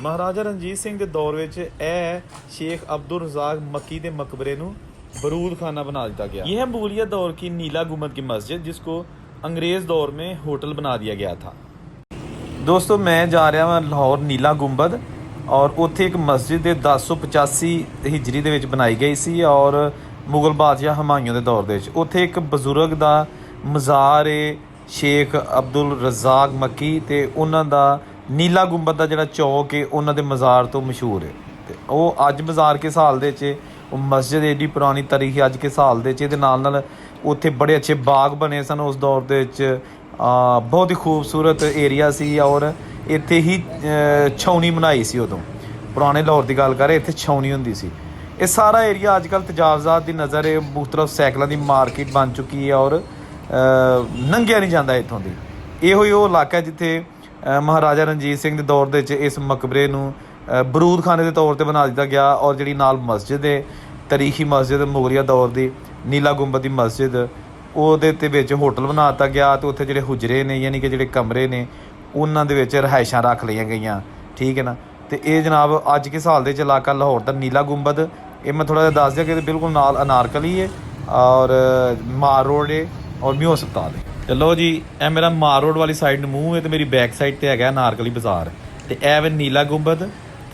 महाराजा रणजीत सिंह के दौर में शेख अब्दुल रज़ाक मक्की के मकबरे को बरूद खाना बना दिया गया। यह मुगलिया दौर की नीला गुंबद की मस्जिद जिसको अंग्रेज़ दौर में होटल बना दिया गया था। दोस्तों मैं जा रहा हाँ लाहौर नीला गुंबद और उत्थे एक मस्जिद 1085 हिजरी दे विच बनाई गई सी और मुगल बादशाह हमायूं के दौर के उत्थे एक बजुर्ग का मज़ार है शेख अब्दुल रज़ाक मक्की ते उन्हां दा नीला गुंबद का जिहड़ा चौक है उन्हां दे मज़ार तो मशहूर है। ते ओह अज मज़ार के साल दे च मस्जिद एडी पुरानी तारीख अज के साल दे च नाल उत्थे बड़े अच्छे बाग बने सन उस दौर दे च बहुत ही खूबसूरत एरिया सी और इत्थे ही छौनी बनाई सी उदों पुराने लाहौर की गल कर इत्थे छौनी हुंदी सी। ये सारा एरिया अजकल तजावजात की नज़र है मुख्तलिफ सैकलों की मार्केट बन चुकी है और नंघिया नहीं जाता इत्थों दी। इहो ही वो इलाका है जिथे महाराजा रणजीत सिंह के दौर के इस मकबरे नूं बरूद खाने के तौर पर बना दिता गया और जिहड़ी नाल मस्जिद है तारीखी मस्जिद मुगलिया दौर की नीला गुंबद की मस्जिद ਉਹਦੇ ਵਿੱਚ होटल बना दिता गया तो उत्थे ਜਿਹੜੇ हुजरे ने यानी कि ਜਿਹੜੇ कमरे ने ਉਹਨਾਂ ਦੇ ਵਿੱਚ ਰਿਹਾਇਸ਼ਾਂ ਰੱਖ ਲਈਆਂ ਗਈਆਂ। ठीक है ना। तो ये जनाब अज के साल ਦੇ इलाका लाहौर का नीला गुंबद ये मैं थोड़ा जिहा दस दिया कि बिल्कुल नाल अनारकली है और मार रोड है और म्यू हस्पताल है। चलो जी ए मेरा मार रोड वाली साइड मूँह है तो मेरी बैक साइड पर है अनारकली बाज़ार तो ए वे नीला गुंबद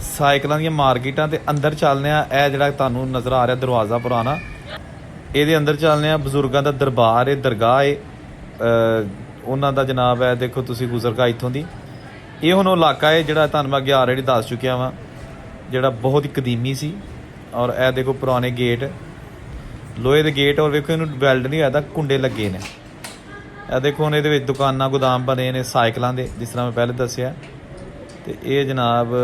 साइकिलों दी मार्केटां ते अंदर चलने ए जिहड़ा तुहानूं नज़र आ रहा दरवाज़ा पुराना ये अंदर चलने बजुर्गों का दरबार है दरगाह है उन्हों का जनाब है देखो तुसी गुजरगा इत्थों दी ये हुण इलाका है जिहड़ा तुहानूं मैं अगे ऑलरेडी दस चुकिया वा जिहड़ा बहुत ही कदीमी सी और ए देखो पुराने गेट लोहे के गेट और वेखो इनूं वैल्ड नहीं होया कुंडे लगे ने ए देखो हुण इहदे विच दुकानां गोदाम बने ने साइकिलों के जिस तरह मैं पहले दस्सिया तो ये जनाब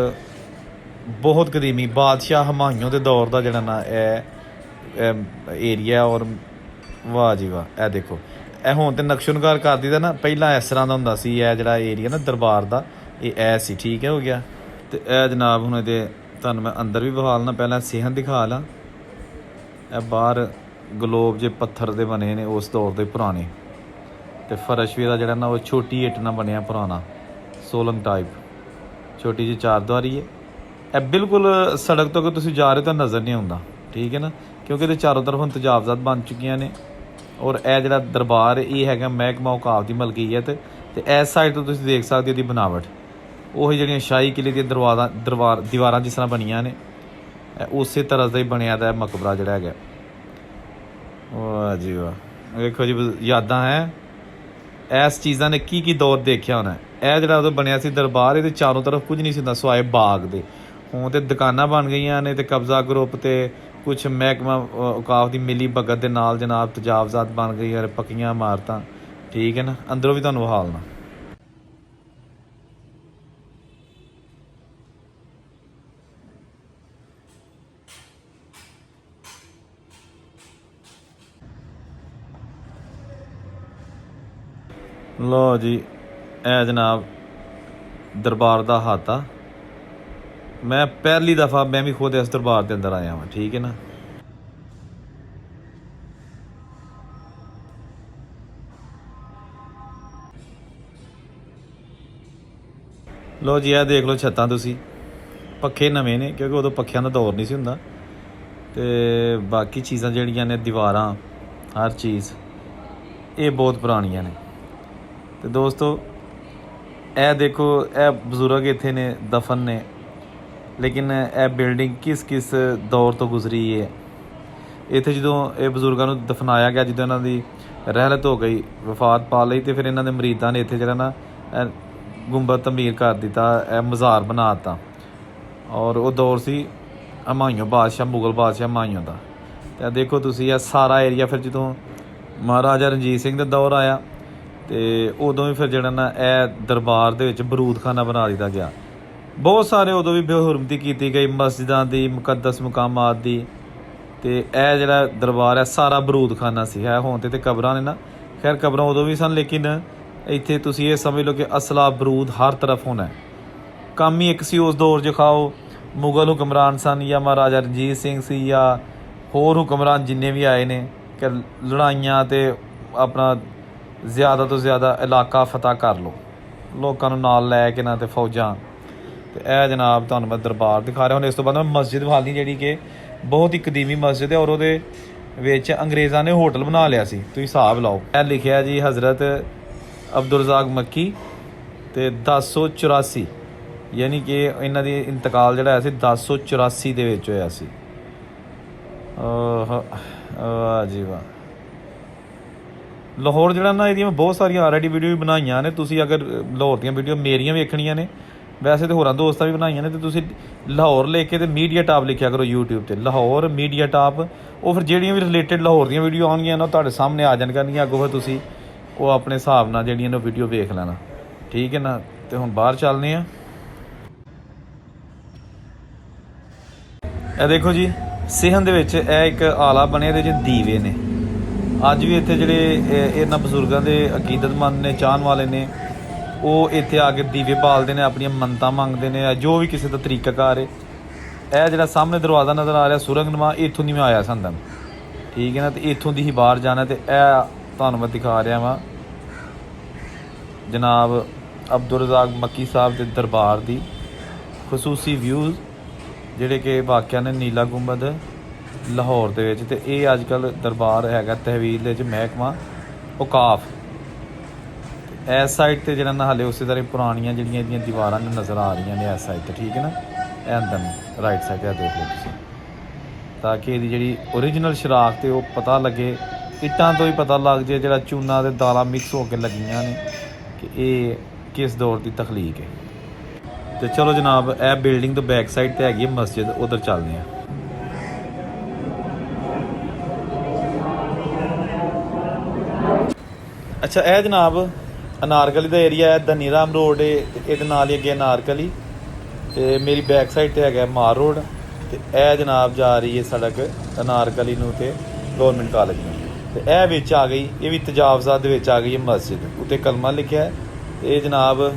बहुत कदीमी बादशाह हमायूं के दौर का जिहड़ा ना एरिया और वाह जी वाह ए देखो ए हुण तो नक्शोनगार कर दिता ना पहला इस तरह का हुंदा सी ए जिहड़ा एरिया ना दरबार का ये ऐ सी। ठीक है हो गया तो ए जनाब हुण इहदे तुहानूं मैं अंदर भी विखा लना पहला सेहन दिखा ला ए बाहर गलोब जे पत्थर दे बने ने उस दौर के पुराने तो फर्श भी जिहड़ा ना वो छोटी इट ना बनया पुराना सोलंग टाइप छोटी जी चारदुआरी है ए बिल्कुल सड़क तो अगर तुसीं जा रहे हो तो नज़र नहीं आउंदा। ठीक है ना क्योंकि ये चारों तरफ हम तजावजात बन चुकियां ने और यह जो दरबार ये है महकमा औकाफ की मलकीयत तो इस साइड तो तुम देख सकते हो बनावट वही जी शाही किले दी दीवारां जिस तरह बनिया ने उस तरह का ही बनया दा मकबरा जोड़ा है। वाह जी वाह देखो जी यादां है इस चीज़ों ने की दौर देखा होना यह जो उदों बनया सी दरबार ये चारों तरफ कुछ नहीं सी सिवाए बाग दे हुण तो दुकानां बन गई ने तो कब्जा ग्रुप तो कुछ महकमा औकाफ की मिली भगत के नाल जनाब तजावजात बन गई और पक्कियां इमारतां। ठीक है ना अंदरों भी तुहानूं विखालना लो जी ए जनाब दरबार का हाता मैं पहली दफ़ा मैं भी खुद इस दरबार के अंदर आया हाँ। ठीक है ना लो जी देख लो छत्तां तुसी पक्खे नवे ने क्योंकि उदों पक्खियां का दौर नहीं सी हुंदा ते बाकी चीज़ां जिहड़ियां ने दीवारां हर चीज़ ये बहुत पुरानियां ने। तो दोस्तों ए देखो ए बजुर्ग इत्थे ने दफन ने लेकिन यह बिल्डिंग किस किस दौर तो गुजरी है इत्थे जो ये बजुर्गों को दफनाया गया जो इन्हों की रहलत हो गई वफात पा ली तो फिर इन्होंने मरीदा ने इत्थे जिहड़ा ना गुंबद तमीर कर दिता मज़ार बना दिता और वो दौर सी हमायूं बादशाह मुगल बादशाह हमायूं का। तो देखो तुसी यह सारा एरिया फिर जो महाराजा रणजीत सिंह का दौर आया तो उदों भी फिर जिहड़ा ना दरबार दे विच बरूद खाना बना दिता गया। बहुत सारे उदों भी बेहुरमती की गई मस्जिदां दी मुकद्दस मुकामात दी तो यह जिहड़ा दरबार है सारा बरूद खाना सी है। हुण ते कबरां ने ना खैर कबरां उदों भी सन लेकिन इत्थे तुसीं ये समझ लो कि असला बरूद हर तरफ होना है। कम ही एक सी उस दौर च खाओ मुगल हुक्मरान सन या महाराजा रणजीत सिंह सी या होर हुक्मरान जिन्ने भी आए ने कि लड़ाइयां तो अपना ज़्यादा तो ज़्यादा इलाका फतह कर लो लोगों नाल लै के ना तो फौजां ਤੇ ਇਹ ਜਨਾਬ ਤੁਹਾਨੂੰ ਮੈਂ ਦਰਬਾਰ ਦਿਖਾ ਰਿਹਾ। ਹੁਣ ਇਸ ਤੋਂ ਬਾਅਦ ਮੈਂ ਮਸਜਿਦ ਵਿਖਾਣੀ ਜਿਹੜੀ ਕਿ ਬਹੁਤ ਹੀ ਕਦੀਮੀ ਮਸਜਿਦ ਹੈ, ਔਰ ਉਹਦੇ ਵਿੱਚ ਅੰਗਰੇਜ਼ਾਂ ਨੇ ਹੋਟਲ ਬਣਾ ਲਿਆ ਸੀ। ਤੁਸੀਂ ਹਿਸਾਬ ਲਾਓ, ਇਹ ਲਿਖਿਆ ਜੀ ਹਜ਼ਰਤ ਅਬਦੁਰ ਰਜ਼ਾਕ ਮੱਕੀ ਤੇ 1084, ਯਾਨੀ ਕਿ ਇਹਨਾਂ ਦੀ ਇੰਤਕਾਲ ਜਿਹੜਾ ਹੋਇਆ ਸੀ 1084 ਦੇ ਵਿੱਚ ਹੋਇਆ ਸੀ। ਵਾਹ ਜੀ ਵਾਹ। ਲਾਹੌਰ ਜਿਹੜਾ ਨਾ, ਇਹਦੀਆਂ ਬਹੁਤ ਸਾਰੀਆਂ ਆਲਰੇਡੀ ਵੀਡੀਓ ਵੀ ਬਣਾਈਆਂ ਨੇ। ਤੁਸੀਂ ਅਗਰ ਲਾਹੌਰ ਦੀਆਂ ਵੀਡੀਓ ਮੇਰੀਆਂ ਵੇਖਣੀਆਂ ਨੇ, ਵੈਸੇ ਤਾਂ ਹੋਰਾਂ ਦੋਸਤਾਂ ਵੀ ਬਣਾਈਆਂ ਨੇ, ਤੇ ਤੁਸੀਂ ਲਾਹੌਰ ਲੈ ਕੇ ਤੇ ਮੀਡੀਆ ਟਾਪ ਲਿਖਿਆ ਕਰੋ YouTube ਤੇ, ਲਾਹੌਰ ਮੀਡੀਆ ਟਾਪ। ਉਹ ਫਿਰ ਜਿਹੜੀਆਂ ਵੀ ਰਿਲੇਟਡ ਲਾਹੌਰ ਦੀਆਂ ਵੀਡੀਓ ਆਉਣਗੀਆਂ ਨਾ, ਤੁਹਾਡੇ ਸਾਹਮਣੇ ਆ ਜਾਣਗੀਆਂ ਅੱਗੋਂ, ਫਿਰ ਤੁਸੀਂ ਉਹ ਆਪਣੇ ਹਿਸਾਬ ਨਾਲ ਜਿਹੜੀਆਂ ਨੇ ਵੀਡੀਓ ਵੇਖ ਲੈਣਾ, ਠੀਕ ਹੈ ਨਾ। ਤੇ ਹੁਣ ਬਾਹਰ ਚੱਲਦੇ ਆ। ਇਹ ਦੇਖੋ ਜੀ, ਸਿਹਨ ਦੇ ਵਿੱਚ ਇਹ ਇੱਕ ਆਲਾ ਬਣਿਆ, ਇਹਦੇ 'ਚ ਦੀਵੇ ਨੇ। ਅੱਜ ਵੀ ਇੱਥੇ ਜਿਹੜੇ ਇਹਨਾਂ ਬਜ਼ੁਰਗਾਂ ਦੇ ਅਕੀਦਤਮੰਦ ਨੇ, ਚਾਹਣ ਵਾਲੇ ਨੇ, ਉਹ ਇੱਥੇ ਆ ਕੇ ਦੀਵੇ ਬਾਲਦੇ ਨੇ, ਆਪਣੀਆਂ ਮੰਨਤਾਂ ਮੰਗਦੇ ਨੇ, ਜੋ ਵੀ ਕਿਸੇ ਦਾ ਤਰੀਕਾਕਾਰ ਹੈ। ਇਹ ਜਿਹੜਾ ਸਾਹਮਣੇ ਦਰਵਾਜ਼ਾ ਨਜ਼ਰ ਆ ਰਿਹਾ ਸੁਰੰਗਨੁਮਾ, ਇੱਥੋਂ ਦੀ ਮੈਂ ਆਇਆ ਸੰਦਨ, ਠੀਕ ਹੈ ਨਾ। ਤੇ ਇੱਥੋਂ ਦੀ ਹੀ ਬਾਹਰ ਜਾਣਾ। ਤੇ ਇਹ ਤੁਹਾਨੂੰ ਮੈਂ ਦਿਖਾ ਰਿਹਾ ਵਾਂ ਜਨਾਬ ਅਬਦੁਰ ਰਜ਼ਾਕ ਮੱਕੀ ਸਾਹਿਬ ਦੇ ਦਰਬਾਰ ਦੀ ਖਸੂਸੀ ਵਿਊਜ਼, ਜਿਹੜੇ ਕਿ ਵਾਕਿਆ ਨੇ ਨੀਲਾ ਗੁੰਬਦ ਲਾਹੌਰ ਦੇ ਵਿੱਚ। ਤੇ ਇਹ ਅੱਜ ਕੱਲ੍ਹ ਦਰਬਾਰ ਹੈਗਾ ਤਹਿਵੀਲ ਦੇ ਵਿੱਚ ਮਹਿਕਮਾ ਔਕਾਫ। ਇਸ ਸਾਈਡ 'ਤੇ ਜਿਹੜਾ ਨਾ ਹਾਲੇ ਉਸੇ ਤਰ੍ਹਾਂ ਪੁਰਾਣੀਆਂ ਜਿਹੜੀਆਂ ਇਹਦੀਆਂ ਦੀਵਾਰਾਂ ਨੇ ਨਜ਼ਰ ਆ ਰਹੀਆਂ ਨੇ ਇਸ ਸਾਈਡ 'ਤੇ, ਠੀਕ ਹੈ ਨਾ। ਇਹ ਅੰਦਰ ਨੂੰ ਰਾਈਟ ਸਾਈਡ 'ਤੇ ਦੇਖ ਲਓ ਤੁਸੀਂ, ਤਾਂ ਕਿ ਇਹਦੀ ਜਿਹੜੀ ਓਰੀਜਨਲ ਸ਼ਰਾਖ ਤੇ ਉਹ ਪਤਾ ਲੱਗੇ। ਇੱਟਾਂ ਤੋਂ ਹੀ ਪਤਾ ਲੱਗ ਜੇ, ਜਿਹੜਾ ਚੂਨਾ ਤੇ ਦਾਲਾਂ ਮਿਕਸ ਹੋ ਕੇ ਲੱਗੀਆਂ ਨੇ, ਕਿ ਇਹ ਕਿਸ ਦੌਰ ਦੀ ਤਖਲੀਕ ਹੈ। ਤੇ ਚਲੋ ਜਨਾਬ, ਇਹ ਬਿਲਡਿੰਗ ਤੋਂ ਬੈਕ ਸਾਈਡ 'ਤੇ ਹੈਗੀ ਹੈ ਮਸਜਿਦ, ਉੱਧਰ ਚੱਲਦੇ ਹਾਂ। ਅੱਛਾ, ਇਹ ਜਨਾਬ ਅਨਾਰਕਲੀ ਦਾ ਏਰੀਆ ਹੈ, ਧਨੀਰਾਮ ਰੋਡ ਇਹਦੇ ਨਾਲ ਹੀ ਅੱਗੇ ਅਨਾਰਕਲੀ, ਤੇ ਮੇਰੀ ਬੈਕ ਸਾਈਡ 'ਤੇ ਹੈਗਾ ਮਾਰ ਰੋਡ। ਤੇ ਇਹ ਜਨਾਬ ਜਾ ਰਹੀ ਹੈ ਸੜਕ ਅਨਾਰਕਲੀ ਨੂੰ ਤੇ ਗੌਰਮੈਂਟ ਕਾਲਜ ਨੂੰ। ਤੇ ਇਹ ਵਿੱਚ ਆ ਗਈ, ਇਹ ਵੀ ਤਜਾਵਜ਼ਾਤ ਦੇ ਵਿੱਚ ਆ ਗਈ ਹੈ ਮਸਜਿਦ, ਉੱਤੇ ਕਲਮਾ ਲਿਖਿਆ ਹੈ। ਤੇ ਇਹ ਜਨਾਬ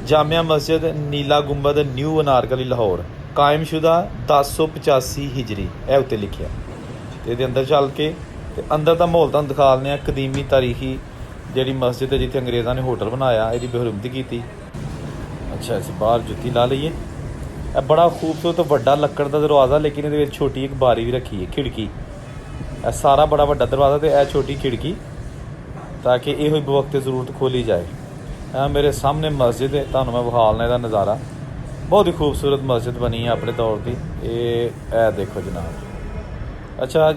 ਜਾਮਿਆ ਮਸਜਿਦ ਨੀਲਾ ਗੁੰਬਦ ਨਿਊ ਅਨਾਰਕਲੀ ਲਾਹੌਰ, ਕਾਇਮਸ਼ੁਦਾ 1085 ਹਿਜਰੀ, ਇਹ ਉੱਤੇ ਲਿਖਿਆ। ਤੇ ਇਹਦੇ ਅੰਦਰ ਚੱਲ ਕੇ ਤੇ ਅੰਦਰ ਦਾ ਮਾਹੌਲ ਤੁਹਾਨੂੰ ਦਿਖਾ ਦਿੰਦੇ ਹਾਂ। ਕਦੀਮੀ ਤਾਰੀਖੀ ਜਿਹੜੀ ਮਸਜਿਦ ਹੈ, ਜਿੱਥੇ ਅੰਗਰੇਜ਼ਾਂ ਨੇ ਹੋਟਲ ਬਣਾਇਆ, ਇਹਦੀ ਬੇਹਰਮਤੀ ਕੀਤੀ। ਅੱਛਾ, ਅਸੀਂ ਬਾਹਰ ਜੁੱਤੀ ਲਾ ਲਈਏ। ਇਹ ਬੜਾ ਖੂਬਸੂਰਤ ਵੱਡਾ ਲੱਕੜ ਦਾ ਦਰਵਾਜ਼ਾ, ਲੇਕਿਨ ਇਹਦੇ ਵਿੱਚ ਛੋਟੀ ਇੱਕ ਬਾਰੀ ਵੀ ਰੱਖੀ ਹੈ, ਖਿੜਕੀ। ਇਹ ਸਾਰਾ ਬੜਾ ਵੱਡਾ ਦਰਵਾਜ਼ਾ ਤੇ ਇਹ ਛੋਟੀ ਖਿੜਕੀ, ਤਾਂ ਕਿ ਇਹੋ ਹੀ ਵਕਤ ਜ਼ਰੂਰਤ ਖੋਲੀ ਜਾਏ। ਇਹ ਮੇਰੇ ਸਾਹਮਣੇ ਮਸਜਿਦ ਹੈ, ਤੁਹਾਨੂੰ ਮੈਂ ਵਿਖਾਲਣਾ ਇਹਦਾ ਨਜ਼ਾਰਾ। ਬਹੁਤ ਹੀ ਖੂਬਸੂਰਤ ਮਸਜਿਦ ਬਣੀ ਹੈ ਆਪਣੇ ਦੌਰ ਦੀ। ਇਹ ਦੇਖੋ ਜਨਾਬ। ਅੱਛਾ,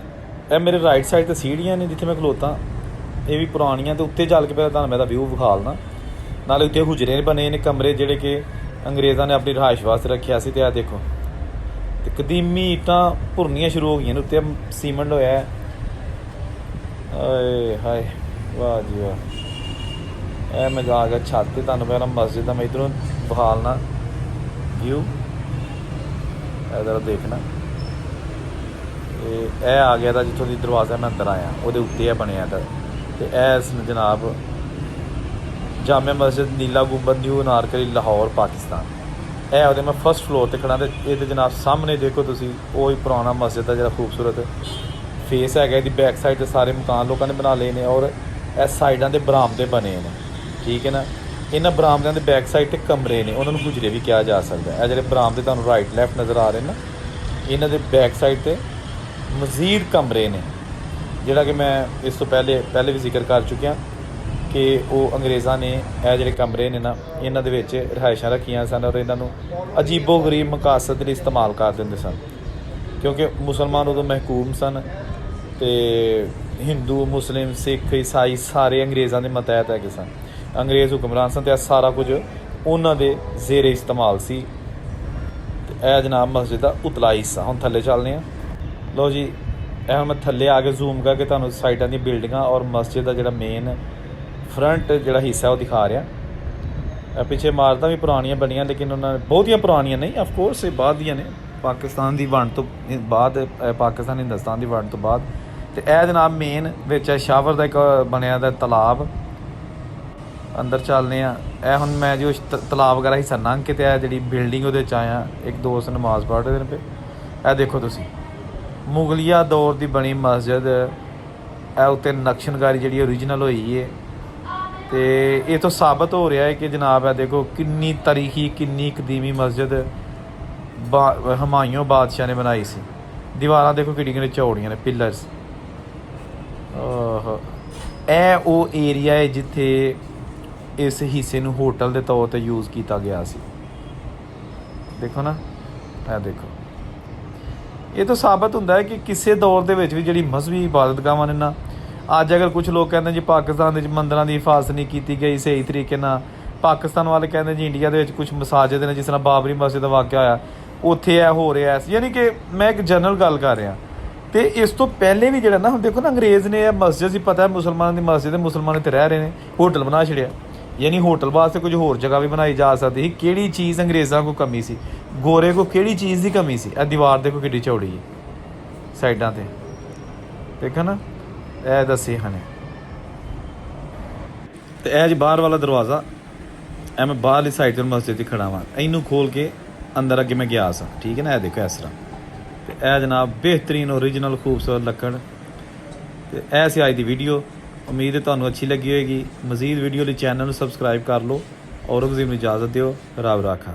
ਇਹ ਮੇਰੇ ਰਾਈਟ ਸਾਈਡ 'ਤੇ ਸੀੜੀਆਂ ਨੇ ਜਿੱਥੇ ਮੈਂ ਖਲੋਤਾ, ਇਹ ਵੀ ਪੁਰਾਣੀਆਂ। ਤੇ ਉੱਤੇ ਚੱਲ ਕੇ ਪਹਿਲਾਂ ਤੁਹਾਨੂੰ ਮੈਂ ਇਹਦਾ ਵਿਊ ਵਿਖਾਲਣਾ। ਨਾਲੇ ਉੱਤੇ ਹੁਜਰੇ ਬਣੇ ਨੇ, ਕਮਰੇ ਜਿਹੜੇ ਕਿ ਅੰਗਰੇਜ਼ਾਂ ਨੇ ਆਪਣੀ ਰਿਹਾਇਸ਼ ਵਾਸਤੇ ਰੱਖਿਆ ਸੀ। ਤੇ ਇਹ ਦੇਖੋ, ਤੇ ਕਦੀਮੀ ਇੱਟਾਂ ਭੁਰਨੀਆਂ ਸ਼ੁਰੂ ਹੋ ਗਈਆਂ ਨੇ, ਉੱਤੇ ਸੀਮੈਂਟ ਹੋਇਆ। ਆਏ ਹਾਏ, ਵਾਹ ਜੀ ਵਾਹ। ਇਹ ਮੈਂ ਜਾ ਕੇ ਛੱਤ 'ਤੇ ਤੁਹਾਨੂੰ ਪਹਿਲਾਂ ਮਸਜਿਦ ਦਾ ਮੈਂ ਇੱਧਰੋਂ ਵਿਖਾਲਣਾ ਵਿਊ, ਇੱਧਰ ਦੇਖਣਾ। ਇਹ ਆ ਗਿਆ ਤਾਂ ਜਿੱਥੋਂ ਦੀ ਦਰਵਾਜ਼ਾ ਮੈਂ ਅੰਦਰ ਆਇਆ, ਉਹਦੇ ਉੱਤੇ ਇਹ ਬਣਿਆ ਤਾਂ। ਤੇ ਇਹ ਜਨਾਬ ਜਾਮਿਆ ਮਸਜਿਦ ਨੀਲਾ ਗੁੰਬਦ ਨਿਊ ਅਨਾਰਕਲੀ ਲਾਹੌਰ ਪਾਕਿਸਤਾਨ। ਇਹ ਉਹਦੇ ਮੈਂ ਫਸਟ ਫਲੋਰ 'ਤੇ ਖੜਾ। ਤੇ ਇਹਦੇ ਜਨਾਬ ਸਾਹਮਣੇ ਦੇਖੋ ਤੁਸੀਂ, ਉਹ ਹੀ ਪੁਰਾਣਾ ਮਸਜਿਦ ਦਾ ਜਿਹੜਾ ਖੂਬਸੂਰਤ ਫੇਸ ਹੈਗਾ। ਇਹਦੀ ਬੈਕ ਸਾਈਡ 'ਤੇ ਸਾਰੇ ਮਕਾਨ ਲੋਕਾਂ ਨੇ ਬਣਾ ਲਏ ਨੇ, ਔਰ ਇਹ ਸਾਈਡਾਂ 'ਤੇ ਬਰਾਮਦੇ ਬਣੇ ਨੇ, ਠੀਕ ਹੈ ਨਾ। ਇਹਨਾਂ ਬਰਾਮਦਿਆਂ ਦੇ ਬੈਕ ਸਾਈਡ 'ਤੇ ਕਮਰੇ ਨੇ, ਉਹਨਾਂ ਨੂੰ ਹੁਜਰੇ ਵੀ ਕਿਹਾ ਜਾ ਸਕਦਾ। ਇਹ ਜਿਹੜੇ ਬਰਾਮਦੇ ਤੁਹਾਨੂੰ ਰਾਈਟ ਲੈਫਟ ਨਜ਼ਰ ਆ ਰਹੇ ਨਾ, ਇਹਨਾਂ ਦੇ ਬੈਕ ਸਾਈਡ 'ਤੇ ਮਜ਼ੀਦ ਕਮਰੇ ਨੇ, ਜਿਹੜਾ ਕਿ ਮੈਂ ਇਸ ਤੋਂ ਪਹਿਲੇ ਵੀ ਜ਼ਿਕਰ ਕਰ ਚੁੱਕਿਆ ਕਿ ਉਹ ਅੰਗਰੇਜ਼ਾਂ ਨੇ ਇਹ ਜਿਹੜੇ ਕਮਰੇ ਨੇ ਨਾ, ਇਹਨਾਂ ਦੇ ਵਿੱਚ ਰਿਹਾਇਸ਼ਾਂ ਰੱਖੀਆਂ ਸਨ, ਔਰ ਇਹਨਾਂ ਨੂੰ ਅਜੀਬੋ ਗਰੀਬ ਮਕਾਸਦ ਲਈ ਇਸਤੇਮਾਲ ਕਰ ਦਿੰਦੇ ਸਨ, ਕਿਉਂਕਿ ਮੁਸਲਮਾਨ ਉਦੋਂ ਮਹਿਕੂਮ ਸਨ। ਤੇ ਹਿੰਦੂ, ਮੁਸਲਿਮ, ਸਿੱਖ, ਈਸਾਈ ਸਾਰੇ ਅੰਗਰੇਜ਼ਾਂ ਦੇ ਮਤਹਿਤ ਹੈਗੇ ਸਨ, ਅੰਗਰੇਜ਼ ਹੁਕਮਰਾਨ ਸਨ, ਅਤੇ ਇਹ ਸਾਰਾ ਕੁਝ ਉਹਨਾਂ ਦੇ ਜ਼ੇਰੇ ਇਸਤੇਮਾਲ ਸੀ। ਤੇ ਇਹ ਜਨਾਬ ਮਸਜਿਦ ਦਾ ਉਤਲਾ ਹਿੱਸਾ। ਹੁਣ ਥੱਲੇ ਚੱਲਦੇ ਹਾਂ। ਲਓ ਜੀ, ਇਹ ਹੁਣ ਮੈਂ ਥੱਲੇ ਆ ਕੇ ਜ਼ੂਮ ਕਰਕੇ ਤੁਹਾਨੂੰ ਸਾਈਡਾਂ ਦੀਆਂ ਬਿਲਡਿੰਗਾਂ ਔਰ ਮਸਜਿਦ ਦਾ ਜਿਹੜਾ ਮੇਨ ਫਰੰਟ ਜਿਹੜਾ ਹਿੱਸਾ ਉਹ ਦਿਖਾ ਰਿਹਾ। ਪਿੱਛੇ ਇਮਾਰਤਾਂ ਵੀ ਪੁਰਾਣੀਆਂ ਬਣੀਆਂ, ਲੇਕਿਨ ਉਹਨਾਂ ਬਹੁਤੀਆਂ ਪੁਰਾਣੀਆਂ ਨਹੀਂ, ਆਫਕੋਰਸ ਇਹ ਬਾਅਦ ਦੀਆਂ ਨੇ, ਪਾਕਿਸਤਾਨ ਦੀ ਵੰਡ ਤੋਂ ਬਾਅਦ, ਪਾਕਿਸਤਾਨ ਹਿੰਦੁਸਤਾਨ ਦੀ ਵੰਡ ਤੋਂ ਬਾਅਦ। ਤੇ ਇਹ ਜਨਾਬ ਮੇਨ ਵਿੱਚ ਸ਼ਾਵਰ ਦਾ ਇੱਕ ਬਣਿਆ ਦਾ ਤਲਾਬ। ਅੰਦਰ ਚੱਲਦੇ ਹਾਂ। ਇਹ ਹੁਣ ਮੈਂ ਜੋ ਤਲਾਬ ਵਗੈਰਾ ਹਿੱਸਾ ਲੰਘ ਕੇ ਤੇ ਇਹ ਜਿਹੜੀ ਬਿਲਡਿੰਗ ਉਹਦੇ 'ਚ ਆਇਆ, ਇੱਕ ਦੋਸਤ ਨਮਾਜ਼ ਪੜ੍ਹ ਰਹੇ ਨੇ ਪਏ। ਇਹ ਦੇਖੋ ਤੁਸੀਂ, ਮੁਗਲਿਆ ਦੌਰ ਦੀ ਬਣੀ ਮਸਜਿਦ। ਇਹ ਉੱਤੇ ਨਕਸ਼ਨਕਾਰੀ ਜਿਹੜੀ ਓਰੀਜਨਲ ਹੋਈ ਹੈ। ਤੇ ਇਹ ਤੋਂ ਸਾਬਤ ਹੋ ਰਿਹਾ ਹੈ ਕਿ ਜਨਾਬ ਹੈ ਦੇਖੋ ਕਿੰਨੀ ਤਾਰੀਖੀ ਕਿੰਨੀ ਕਦੀਮੀ ਮਸਜਿਦ ਹਮਾਯੂੰ ਬਾਦਸ਼ਾਹ ਨੇ ਬਣਾਈ ਸੀ। ਦੀਵਾਰਾਂ ਦੇਖੋ ਕਿੰਨੀਆਂ ਚੌੜੀਆਂ ਨੇ, ਪਿਲਰਸ। ਇਹ ਉਹ ਏਰੀਆ ਹੈ ਜਿੱਥੇ ਇਸ ਹਿੱਸੇ ਨੂੰ ਹੋਟਲ ਦੇ ਤੌਰ ਤੇ ਯੂਜ਼ ਕੀਤਾ ਗਿਆ ਸੀ। ਦੇਖੋ ਨਾ, ਇਹ ਦੇਖੋ। ਇਹ ਤੋਂ ਸਾਬਤ ਹੁੰਦਾ ਹੈ ਕਿ ਕਿਸੇ ਦੌਰ ਦੇ ਵਿੱਚ ਵੀ ਜਿਹੜੀ ਮਜ਼ਹਬੀ ਇਬਾਦਤਗਾਹਾਂ ਨੇ ਨਾ, ਅੱਜ ਅਗਰ ਕੁਝ ਲੋਕ ਕਹਿੰਦੇ ਜੀ ਪਾਕਿਸਤਾਨ ਦੇ ਵਿੱਚ ਮੰਦਰਾਂ ਦੀ ਹਿਫਾਜ਼ਤ ਨਹੀਂ ਕੀਤੀ ਗਈ ਸਹੀ ਤਰੀਕੇ ਨਾਲ, ਪਾਕਿਸਤਾਨ ਵਾਲੇ ਕਹਿੰਦੇ ਜੀ ਇੰਡੀਆ ਦੇ ਵਿੱਚ ਕੁਝ ਮਸਾਜਿਦ ਨੇ, ਜਿਸ ਤਰ੍ਹਾਂ ਬਾਬਰੀ ਮਸਜਿਦ ਦਾ ਵਾਕਿਆ ਹੋਇਆ ਉੱਥੇ ਇਹ ਹੋ ਰਿਹਾ ਸੀ। ਯਾਨੀ ਕਿ ਮੈਂ ਇੱਕ ਜਨਰਲ ਗੱਲ ਕਰ ਰਿਹਾ। ਤੇ ਇਸ ਤੋਂ ਪਹਿਲੇ ਵੀ ਜਿਹੜਾ ਨਾ, ਹੁਣ ਦੇਖੋ ਨਾ, ਅੰਗਰੇਜ਼ ਨੇ ਇਹ ਮਸਜਿਦ ਸੀ, ਪਤਾ ਹੈ ਮੁਸਲਮਾਨਾਂ ਦੀ ਮਸਜਿਦ ਹੈ, ਮੁਸਲਮਾਨ ਇੱਥੇ ਰਹਿ ਰਹੇ ਨੇ, ਹੋਟਲ ਬਣਾ ਛੜਿਆ। ਯਾਨੀ ਹੋਟਲ ਵਾਸਤੇ ਕੁਝ ਹੋਰ ਜਗ੍ਹਾ ਵੀ ਬਣਾਈ ਜਾ ਸਕਦੀ ਸੀ। ਕਿਹੜੀ ਚੀਜ਼ ਅੰਗਰੇਜ਼ਾਂ ਕੋਲ ਕਮੀ ਸੀ, ਗੋਰੇ ਕੋਲ ਕਿਹੜੀ ਚੀਜ਼ ਦੀ ਕਮੀ ਸੀ? ਇਹ ਦੀਵਾਰ ਦੇਖੋ ਕਿੱਡੀ ਚੌੜੀ ਹੈ ਸਾਈਡਾਂ ਤੇ, ਦੇਖੋ ਨਾ, ਇਹ ਦੱਸੇ ਹਨ। ਤੇ ਇਹ ਜੀ ਬਾਹਰ ਵਾਲਾ ਦਰਵਾਜ਼ਾ, ਇਹ ਮੈਂ ਬਾਹਰਲੀ ਸਾਈਡ ਤੋਂ ਮਸਜਿਦ 'ਚ ਖੜਾ ਵਾਂ, ਇਹਨੂੰ ਖੋਲ ਕੇ ਅੰਦਰ ਅੱਗੇ ਮੈਂ ਗਿਆ ਸਾਂ, ਠੀਕ ਹੈ ਨਾ। ਇਹ ਦੇਖੋ ਇਸ ਤਰ੍ਹਾਂ। ਤੇ ਇਹ ਜਨਾਬ ਬਿਹਤਰੀਨ ਓਰੀਜਨਲ ਖੂਬਸੂਰਤ ਲੱਕੜ। ਤੇ ਇਹ ਸੀ ਅੱਜ ਦੀ ਵੀਡੀਓ। ਉਮੀਦ ਹੈ ਤੁਹਾਨੂੰ ਅੱਛੀ ਲੱਗੀ ਹੋਏਗੀ। ਮਜ਼ੀਦ ਵੀਡੀਓ ਲਈ ਚੈਨਲ ਨੂੰ ਸਬਸਕ੍ਰਾਈਬ ਕਰ ਲਓ। ਔਰੰਗਜ਼ੇਬ ਨੂੰ ਇਜਾਜ਼ਤ ਦਿਓ। ਰੱਬ ਰਾਖਾ।